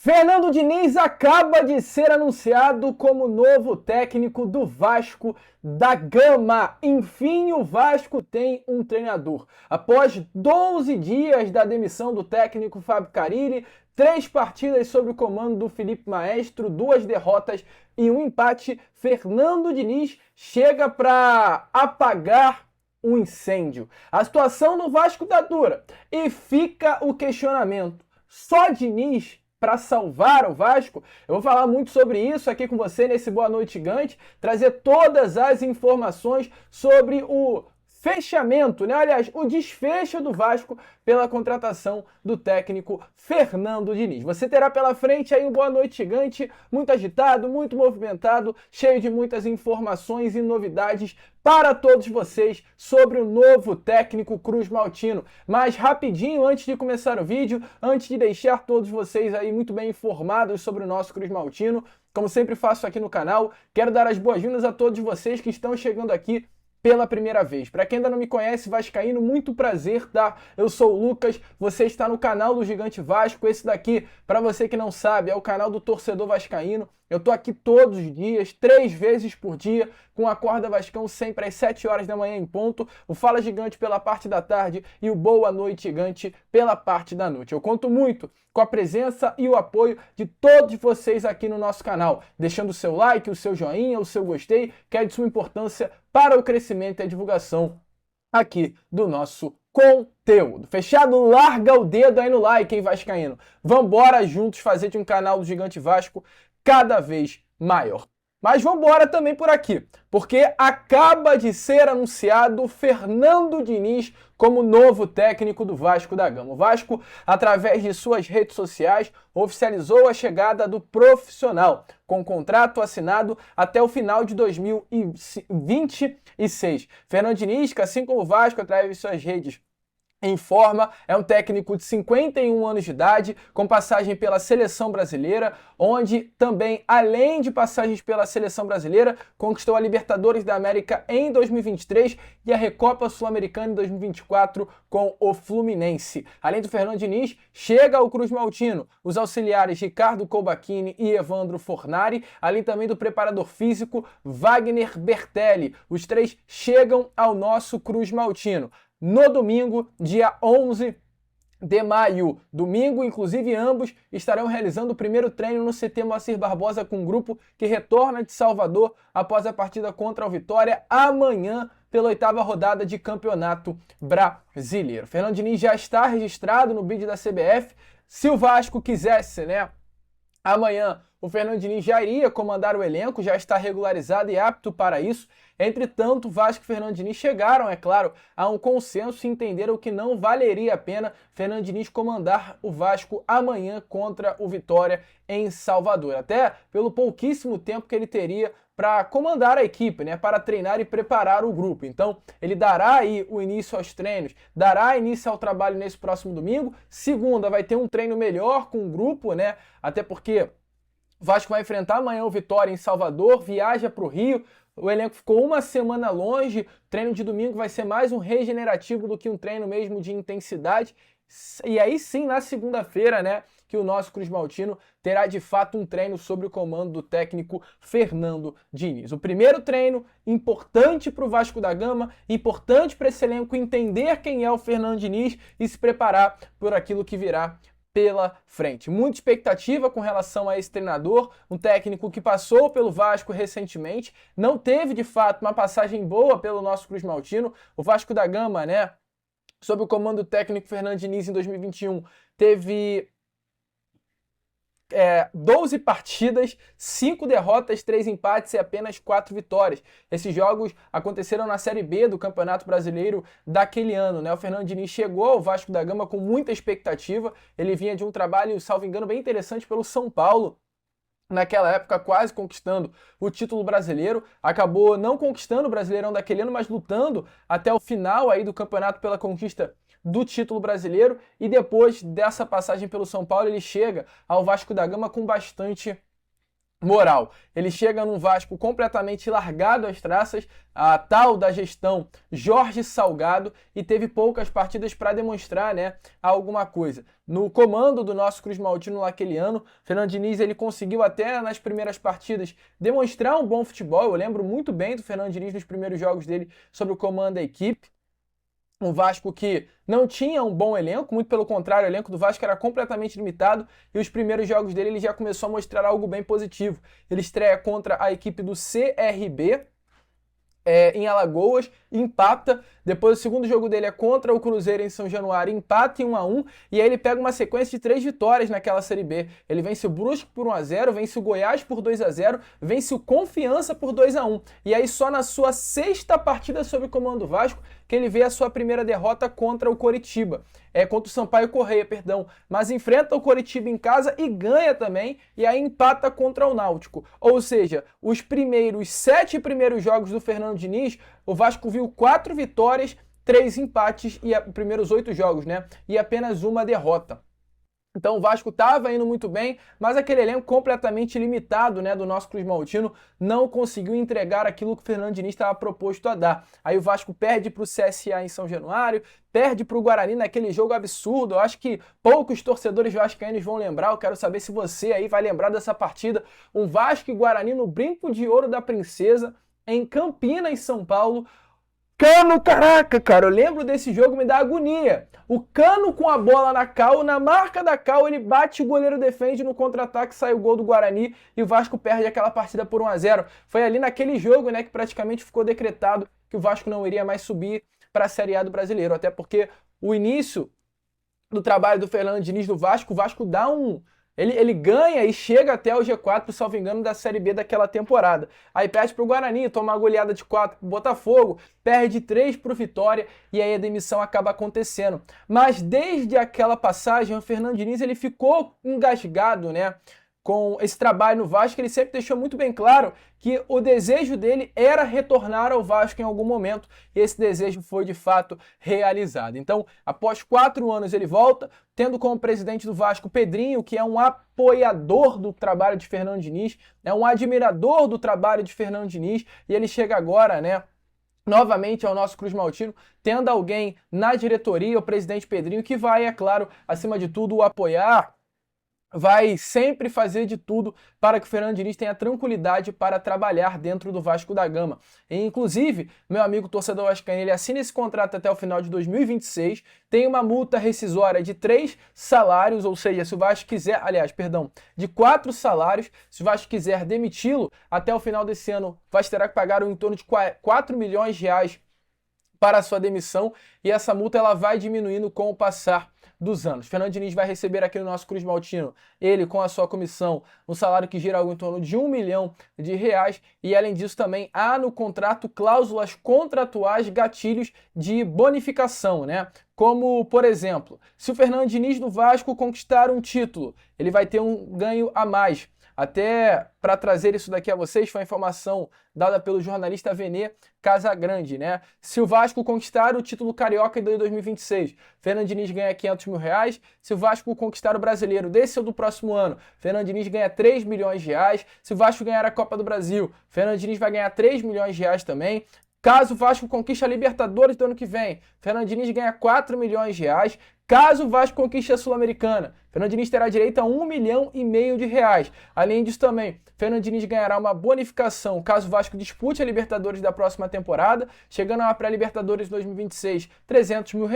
Fernando Diniz acaba de ser anunciado como novo técnico do Vasco da Gama. Enfim, o Vasco tem um treinador. Após 12 dias da demissão do técnico Fábio Carille, 3 partidas sob o comando do Felipe Maestro, 2 derrotas e um empate, Fernando Diniz chega para apagar um incêndio. A situação no Vasco tá dura e fica o questionamento. Só Diniz para salvar o Vasco? Eu vou falar muito sobre isso aqui com você nesse Boa Noite Gigante, trazer todas as informações sobre o fechamento, né? Aliás, o desfecho do Vasco pela contratação do técnico Fernando Diniz. Você terá pela frente aí um Boa Noite Gigante, muito agitado, muito movimentado, cheio de muitas informações e novidades para todos vocês sobre o novo técnico Cruz Maltino. Mas rapidinho, antes de começar o vídeo, antes de deixar todos vocês aí muito bem informados sobre o nosso Cruz Maltino, como sempre faço aqui no canal, quero dar as boas-vindas a todos vocês que estão chegando aqui pela primeira vez. Para quem ainda não me conhece, vascaíno, muito prazer, tá? Eu sou o Lucas, você está no canal do Gigante Vasco. Esse daqui, para você que não sabe, é o canal do torcedor vascaíno. Eu tô aqui todos os dias, 3 vezes por dia, com a Acorda Vascão, sempre às 7 horas da manhã em ponto, o Fala Gigante pela parte da tarde e o Boa Noite Gigante pela parte da noite. Eu conto muito com a presença e o apoio de todos vocês aqui no nosso canal, deixando o seu like, o seu joinha, o seu gostei, que é de suma importância para o crescimento e a divulgação aqui do nosso conteúdo. Fechado? Larga o dedo aí no like, hein, vascaíno? Vambora juntos fazer de um canal do Gigante Vasco cada vez maior. Mas vamos embora também por aqui, porque acaba de ser anunciado Fernando Diniz como novo técnico do Vasco da Gama. O Vasco, através de suas redes sociais, oficializou a chegada do profissional, com contrato assinado até o final de 2026. Fernando Diniz, que assim como o Vasco, através de suas redes informa, é um técnico de 51 anos de idade, com passagem pela Seleção Brasileira, onde também, além de passagens pela Seleção Brasileira, conquistou a Libertadores da América em 2023 e a Recopa Sul-Americana em 2024 com o Fluminense. Além do Fernando Diniz, chega ao Cruz Maltino os auxiliares Ricardo Colbachini e Evandro Fornari, além também do preparador físico Wagner Bertelli. Os 3 chegam ao nosso Cruz Maltino no domingo, dia 11 de maio. Domingo, inclusive, ambos estarão realizando o primeiro treino no CT Moacir Barbosa com um grupo que retorna de Salvador após a partida contra o Vitória amanhã pela 8ª rodada de Campeonato Brasileiro. Fernando Diniz já está registrado no bid da CBF. Se o Vasco quisesse, né, amanhã o Fernando Diniz já iria comandar o elenco, já está regularizado e apto para isso. Entretanto, Vasco e Fernando Diniz chegaram, é claro, a um consenso e entenderam que não valeria a pena Fernando Diniz comandar o Vasco amanhã contra o Vitória em Salvador. Até pelo pouquíssimo tempo que ele teria para comandar a equipe, né, para treinar e preparar o grupo. Então, ele dará aí o início aos treinos, dará início ao trabalho nesse próximo domingo. Segunda, vai ter um treino melhor com o grupo, né, até porque o Vasco vai enfrentar amanhã o Vitória em Salvador, viaja para o Rio. O elenco ficou uma semana longe, o treino de domingo vai ser mais um regenerativo do que um treino mesmo de intensidade. E aí sim, na segunda-feira, né, que o nosso Cruz Maltino terá de fato um treino sob o comando do técnico Fernando Diniz. O primeiro treino, importante para o Vasco da Gama, importante para esse elenco entender quem é o Fernando Diniz e se preparar por aquilo que virá pela frente. Muita expectativa com relação a esse treinador, um técnico que passou pelo Vasco recentemente, não teve de fato uma passagem boa pelo nosso Cruz Maltino. O Vasco da Gama, né, sob o comando do técnico Fernando Diniz em 2021, teve 12 partidas, 5 derrotas, 3 empates e apenas 4 vitórias. Esses jogos aconteceram na Série B do Campeonato Brasileiro daquele ano, né? O Fernando Diniz chegou ao Vasco da Gama com muita expectativa. Ele vinha de um trabalho, salvo engano, bem interessante pelo São Paulo, naquela época quase conquistando o título brasileiro, acabou não conquistando o Brasileirão daquele ano, mas lutando até o final aí do campeonato pela conquista do título brasileiro, e depois dessa passagem pelo São Paulo ele chega ao Vasco da Gama com bastante moral. Ele chega num Vasco completamente largado às traças, a tal da gestão Jorge Salgado, e teve poucas partidas para demonstrar, né, alguma coisa. No comando do nosso Cruz Maltino naquele ano, Fernando Diniz ele conseguiu até nas primeiras partidas demonstrar um bom futebol. Eu lembro muito bem do Fernando Diniz nos primeiros jogos dele sob o comando da equipe. Um Vasco que não tinha um bom elenco, muito pelo contrário, o elenco do Vasco era completamente limitado e os primeiros jogos dele ele já começou a mostrar algo bem positivo. Ele estreia contra a equipe do CRB, em Alagoas, empata. Depois o segundo jogo dele é contra o Cruzeiro em São Januário, empata em 1-1, e aí ele pega uma sequência de 3 vitórias naquela Série B. Ele vence o Brusque por 1-0, vence o Goiás por 2-0, vence o Confiança por 2-1. E aí só na sua 6ª partida sob o comando do Vasco que ele vê a sua primeira derrota contra o Coritiba. Contra o Sampaio Corrêa, perdão. Mas enfrenta o Coritiba em casa e ganha também, e aí empata contra o Náutico. Ou seja, os 7 primeiros jogos do Fernando Diniz, o Vasco viu 4 vitórias, 3 empates e primeiros 8 jogos, né? E apenas uma derrota. Então o Vasco estava indo muito bem, mas aquele elenco completamente limitado, né, do nosso Cruz Maltino não conseguiu entregar aquilo que o Fernando Diniz estava proposto a dar. Aí o Vasco perde para o CSA em São Januário, perde para o Guarani naquele jogo absurdo. Eu acho que poucos torcedores vascaínos vão lembrar. Eu quero saber se você aí vai lembrar dessa partida. Um Vasco e Guarani no Brinco de Ouro da Princesa, em Campinas, em São Paulo. Cano, caraca, cara, eu lembro desse jogo, me dá agonia. O Cano com a bola na cal, na marca da cal, ele bate, o goleiro defende, no contra-ataque sai o gol do Guarani e o Vasco perde aquela partida por 1-0. Foi ali naquele jogo, né, que praticamente ficou decretado que o Vasco não iria mais subir para a Série A do Brasileiro, até porque o início do trabalho do Fernando Diniz do Vasco, o Vasco dá Ele ganha e chega até o G4, salvo engano, da Série B daquela temporada. Aí perde para o Guarani, toma uma goleada de 4 para o Botafogo, perde 3 para o Vitória e aí a demissão acaba acontecendo. Mas desde aquela passagem, o Fernando Diniz ele ficou engasgado, né, com esse trabalho no Vasco. Ele sempre deixou muito bem claro que o desejo dele era retornar ao Vasco em algum momento, e esse desejo foi de fato realizado. Então, após 4 anos ele volta, tendo como presidente do Vasco Pedrinho, que é um apoiador do trabalho de Fernando Diniz, é um admirador do trabalho de Fernando Diniz, e ele chega agora, né, novamente ao nosso Cruz Maltino, tendo alguém na diretoria, o presidente Pedrinho, que vai, é claro, acima de tudo, o apoiar, vai sempre fazer de tudo para que o Fernando Diniz tenha tranquilidade para trabalhar dentro do Vasco da Gama. E, inclusive, meu amigo torcedor vascaíno, ele assina esse contrato até o final de 2026, tem uma multa rescisória de 3 salários, ou seja, se o Vasco quiser, de 4 salários, se o Vasco quiser demiti-lo, até o final desse ano, o Vasco terá que pagar em torno de 4 milhões de reais para a sua demissão, e essa multa ela vai diminuindo com o passar dos anos. Fernando Diniz vai receber aqui no nosso Cruz Maltino, ele com a sua comissão, um salário que gira algo em torno de R$1 milhão, e além disso também há no contrato cláusulas contratuais, gatilhos de bonificação, né? Como, por exemplo, se o Fernando Diniz do Vasco conquistar um título, ele vai ter um ganho a mais. Até para trazer isso daqui a vocês, foi a informação dada pelo jornalista Venê Casagrande, né? Se o Vasco conquistar o título carioca de 2026, Fernando Diniz ganha R$500 mil. Se o Vasco conquistar o brasileiro desse ou do próximo ano, Fernando Diniz ganha R$3 milhões. Se o Vasco ganhar a Copa do Brasil, Fernando Diniz vai ganhar R$3 milhões também. Caso o Vasco conquiste a Libertadores do ano que vem, Fernando Diniz ganha R$4 milhões. Caso o Vasco conquiste a Sul-Americana, Fernando Diniz terá direito a R$1,5 milhão. Além disso também, Fernando Diniz ganhará uma bonificação caso o Vasco dispute a Libertadores da próxima temporada, chegando a pré-Libertadores 2026, R$300 mil,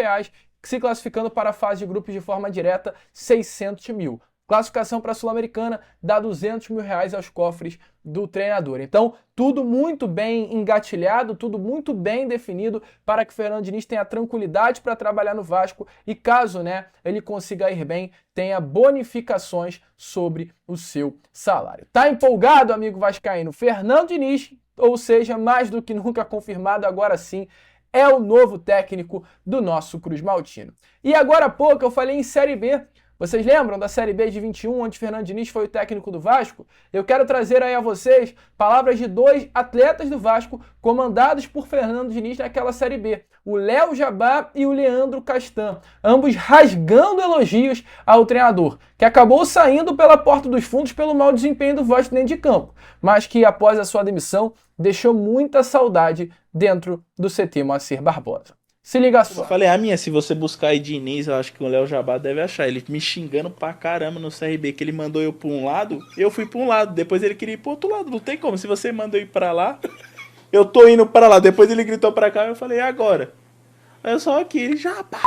se classificando para a fase de grupos de forma direta, R$600 mil. Classificação para a Sul-Americana dá R$200 mil aos cofres do treinador. Então, tudo muito bem engatilhado, tudo muito bem definido para que o Fernando Diniz tenha tranquilidade para trabalhar no Vasco e caso, né, ele consiga ir bem, tenha bonificações sobre o seu salário. Tá empolgado, amigo vascaíno? Fernando Diniz, ou seja, mais do que nunca confirmado, agora sim, é o novo técnico do nosso Cruz Maltino. E agora há pouco eu falei em Série B. Vocês lembram da Série B de 21, onde Fernando Diniz foi o técnico do Vasco? Eu quero trazer aí a vocês palavras de dois atletas do Vasco comandados por Fernando Diniz naquela Série B. O Léo Jabá e o Leandro Castan, ambos rasgando elogios ao treinador, que acabou saindo pela porta dos fundos pelo mau desempenho do Vasco dentro de campo, mas que após a sua demissão deixou muita saudade dentro do CT Moacir Barbosa. Se liga só. Eu falei, se você buscar aí Diniz, eu acho que o Léo Jabá deve achar. Ele me xingando pra caramba no CRB, que ele mandou eu pra um lado, eu fui pra um lado, depois ele queria ir pro outro lado. Não tem como, se você mandou eu ir pra lá, eu tô indo pra lá. Depois ele gritou pra cá, eu falei, e agora? Aí eu só aqui, ele Jabá.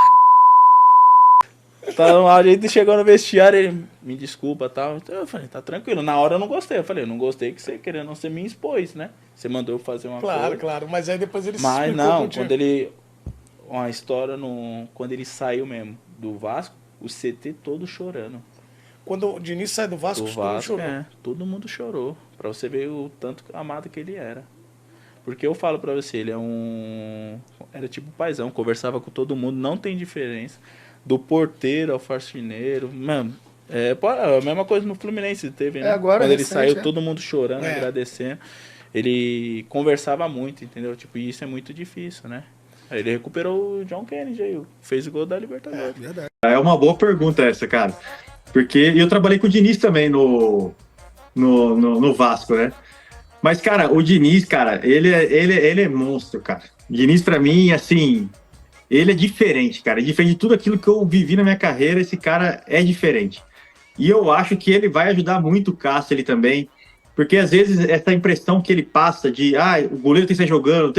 Tá, a gente chegou no vestiário, ele me desculpa e tal. Então eu falei, tá tranquilo. Na hora eu não gostei. Eu falei, eu não gostei que você querendo não ser me expôs, né? Você mandou eu fazer uma coisa. Claro, mas aí depois ele se Mas explicou não, contigo. quando ele... Uma história, quando ele saiu mesmo do Vasco, o CT todo chorando. Quando o Diniz sai do Vasco, todo mundo chorou. Todo mundo chorou. Pra você ver o tanto amado que ele era. Porque eu falo pra você, ele era tipo paizão, conversava com todo mundo, não tem diferença. Do porteiro ao faxineiro, mano. A mesma coisa no Fluminense teve, né? Agora, quando ele recente, saiu, todo mundo chorando, É. agradecendo. Ele conversava muito, entendeu? Tipo, e isso é muito difícil, né? Aí ele recuperou o John Kennedy aí, fez o gol da Libertadores. Verdade. É uma boa pergunta essa, cara. Porque eu trabalhei com o Diniz também no Vasco, né? Mas, cara, o Diniz, cara, ele é monstro, cara. O Diniz, pra mim, assim, ele é diferente, cara. Diferente de tudo aquilo que eu vivi na minha carreira, esse cara é diferente. E eu acho que ele vai ajudar muito o Cássio ali também, porque às vezes essa impressão que ele passa de, o goleiro tem que sair jogando,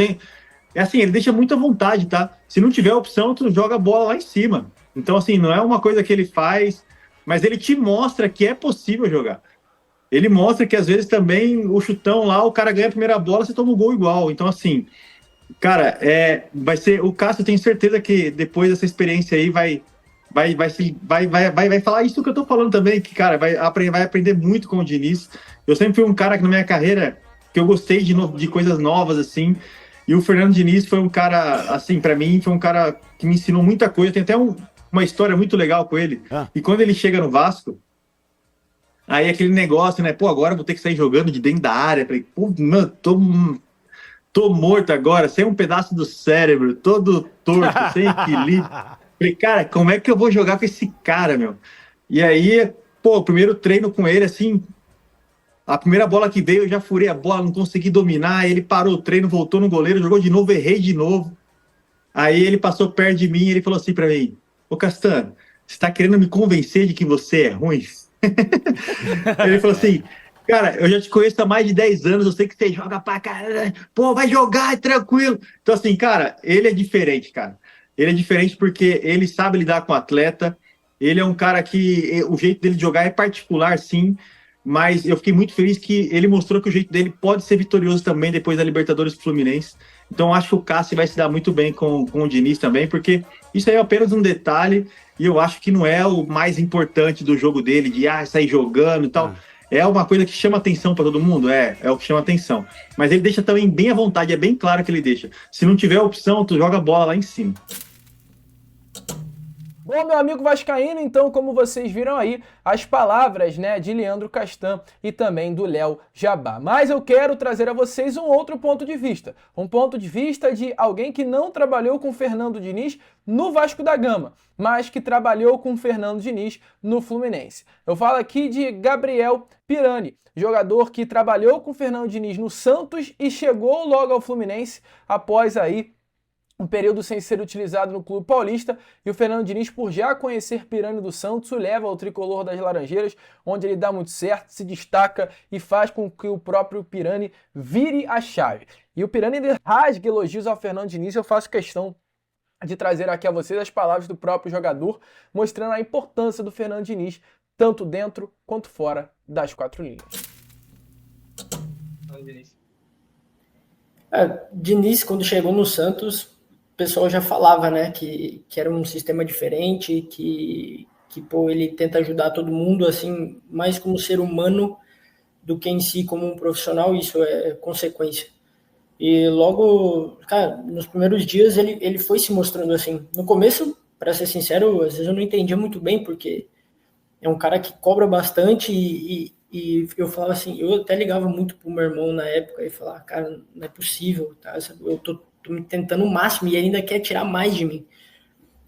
é assim, ele deixa muita vontade, tá? Se não tiver opção, tu joga a bola lá em cima. Então, assim, não é uma coisa que ele faz, mas ele te mostra que é possível jogar. Ele mostra que, às vezes, também o chutão lá, o cara ganha a primeira bola, você toma um gol igual. Então, assim, cara, vai ser... O Cássio, eu tenho certeza que depois dessa experiência aí vai falar isso que eu tô falando também, que, cara, vai aprender muito com o Diniz. Eu sempre fui um cara que, na minha carreira, que eu gostei de coisas novas, assim. E o Fernando Diniz foi um cara, assim, pra mim, foi um cara que me ensinou muita coisa. Tem até uma história muito legal com ele. E quando ele chega no Vasco, aí aquele negócio, né? Pô, agora eu vou ter que sair jogando de dentro da área. Falei, pô, mano, tô morto agora, sem um pedaço do cérebro, todo torto, sem equilíbrio. Falei, cara, como é que eu vou jogar com esse cara, meu? E aí, pô, o primeiro treino com ele, assim... A primeira bola que veio, eu já furei a bola, não consegui dominar. Ele parou o treino, voltou no goleiro, jogou de novo, errei de novo. Aí ele passou perto de mim e ele falou assim pra mim: ô Castan, você tá querendo me convencer de que você é ruim? Ele falou assim: cara, eu já te conheço há mais de 10 anos, eu sei que você joga pra caralho. Pô, vai jogar, é tranquilo. Então, assim, cara, ele é diferente, cara. Ele é diferente porque ele sabe lidar com o atleta. Ele é um cara que o jeito dele de jogar é particular, sim. Mas eu fiquei muito feliz que ele mostrou que o jeito dele pode ser vitorioso também depois da Libertadores do Fluminense. Então acho que o Cássio vai se dar muito bem com o Diniz também, porque isso aí é apenas um detalhe e eu acho que não é o mais importante do jogo dele, de sair jogando e tal. É uma coisa que chama atenção para todo mundo? É o que chama atenção. Mas ele deixa também bem à vontade, é bem claro que ele deixa. Se não tiver opção, tu joga a bola lá em cima. Bom, meu amigo vascaíno, então, como vocês viram aí, as palavras, né, de Leandro Castan e também do Léo Jabá. Mas eu quero trazer a vocês um outro ponto de vista. Um ponto de vista de alguém que não trabalhou com Fernando Diniz no Vasco da Gama, mas que trabalhou com Fernando Diniz no Fluminense. Eu falo aqui de Gabriel Pirani, jogador que trabalhou com Fernando Diniz no Santos e chegou logo ao Fluminense após aí um período sem ser utilizado no clube paulista, e o Fernando Diniz, por já conhecer Pirani do Santos, o leva ao tricolor das Laranjeiras, onde ele dá muito certo, se destaca e faz com que o próprio Pirani vire a chave. E o Pirani rasga elogios ao Fernando Diniz. Eu faço questão de trazer aqui a vocês as palavras do próprio jogador, mostrando a importância do Fernando Diniz, tanto dentro quanto fora das quatro linhas. Diniz, quando chegou no Santos, o pessoal já falava, né, que era um sistema diferente, que pô, ele tenta ajudar todo mundo, assim, mais como ser humano do que em si como um profissional. Isso é consequência. E logo, cara, nos primeiros dias ele foi se mostrando assim. No começo, para ser sincero, às vezes eu não entendia muito bem, porque é um cara que cobra bastante e eu falava assim, eu até ligava muito pro meu irmão na época e falava, cara, não é possível, tá? Eu tô me tentando o máximo e ele ainda quer tirar mais de mim.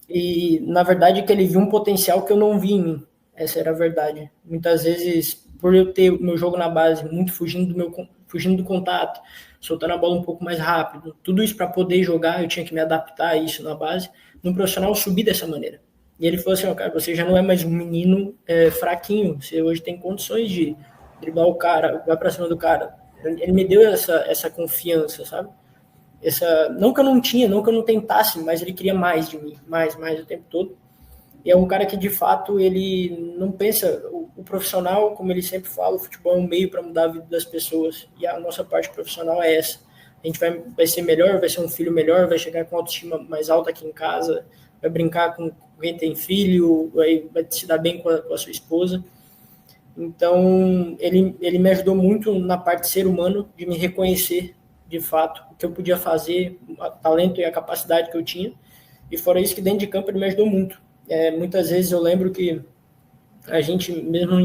E, na verdade, que ele viu um potencial que eu não vi em mim. Essa era a verdade. Muitas vezes, por eu ter o meu jogo na base, muito fugindo do contato, soltando a bola um pouco mais rápido, tudo isso para poder jogar, eu tinha que me adaptar a isso na base. No profissional, eu subi dessa maneira. E ele falou assim, cara, você já não é mais um menino fraquinho, você hoje tem condições de driblar o cara, vai para cima do cara. Ele me deu essa confiança, sabe? Não que eu não tinha, não que eu não tentasse, mas ele queria mais de mim, mais o tempo todo. E é um cara que, de fato, ele não pensa... O profissional, como ele sempre fala, o futebol é um meio para mudar a vida das pessoas. E a nossa parte profissional é essa. A gente vai ser melhor, vai ser um filho melhor, vai chegar com autoestima mais alta aqui em casa, vai brincar com quem tem filho, vai se dar bem com a sua esposa. Então, ele me ajudou muito na parte de ser humano, de me reconhecer, de fato, o que eu podia fazer, o talento e a capacidade que eu tinha. E fora isso, que dentro de campo ele me ajudou muito. Muitas vezes eu lembro que a gente, mesmo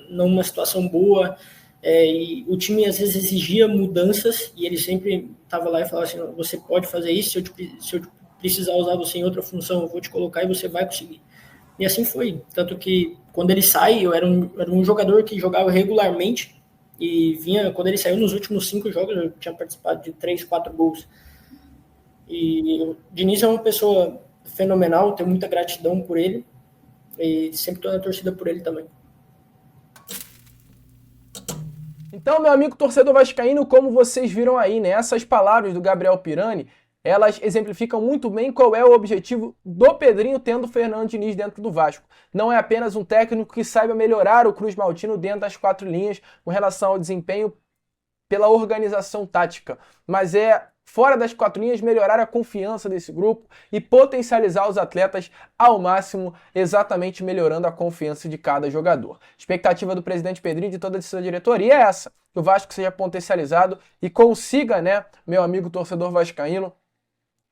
numa situação boa, e o time às vezes exigia mudanças, e ele sempre estava lá e falava assim, você pode fazer isso, se eu precisar usar você em outra função, eu vou te colocar e você vai conseguir. E assim foi. Tanto que quando ele sai, eu era um jogador que jogava regularmente, e quando ele saiu nos últimos 5 jogos, eu tinha participado de 3, 4 gols. E o Diniz é uma pessoa fenomenal, tenho muita gratidão por ele e sempre estou na torcida por ele também. Então, meu amigo torcedor vascaíno, como vocês viram aí, né, essas palavras do Gabriel Pirani, elas exemplificam muito bem qual é o objetivo do Pedrinho tendo o Fernando Diniz dentro do Vasco. Não é apenas um técnico que saiba melhorar o Cruz Maltino dentro das 4 linhas com relação ao desempenho pela organização tática, mas fora das 4 linhas, melhorar a confiança desse grupo e potencializar os atletas ao máximo, exatamente melhorando a confiança de cada jogador. A expectativa do presidente Pedrinho e de toda a sua diretoria é essa, que o Vasco seja potencializado e consiga, né, meu amigo torcedor vascaíno,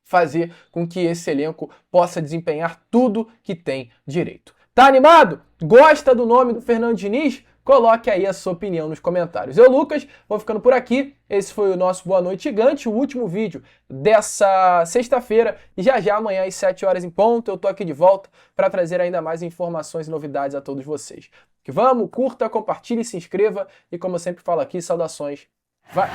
fazer com que esse elenco possa desempenhar tudo que tem direito. Tá animado? Gosta do nome do Fernando Diniz? Coloque aí a sua opinião nos comentários. Eu, Lucas, vou ficando por aqui. Esse foi o nosso Boa Noite Gigante, o último vídeo dessa sexta-feira. E já amanhã às 7 horas em ponto, eu tô aqui de volta para trazer ainda mais informações e novidades a todos vocês. Que vamos, curta, compartilhe, se inscreva e, como eu sempre falo aqui, saudações. Vai!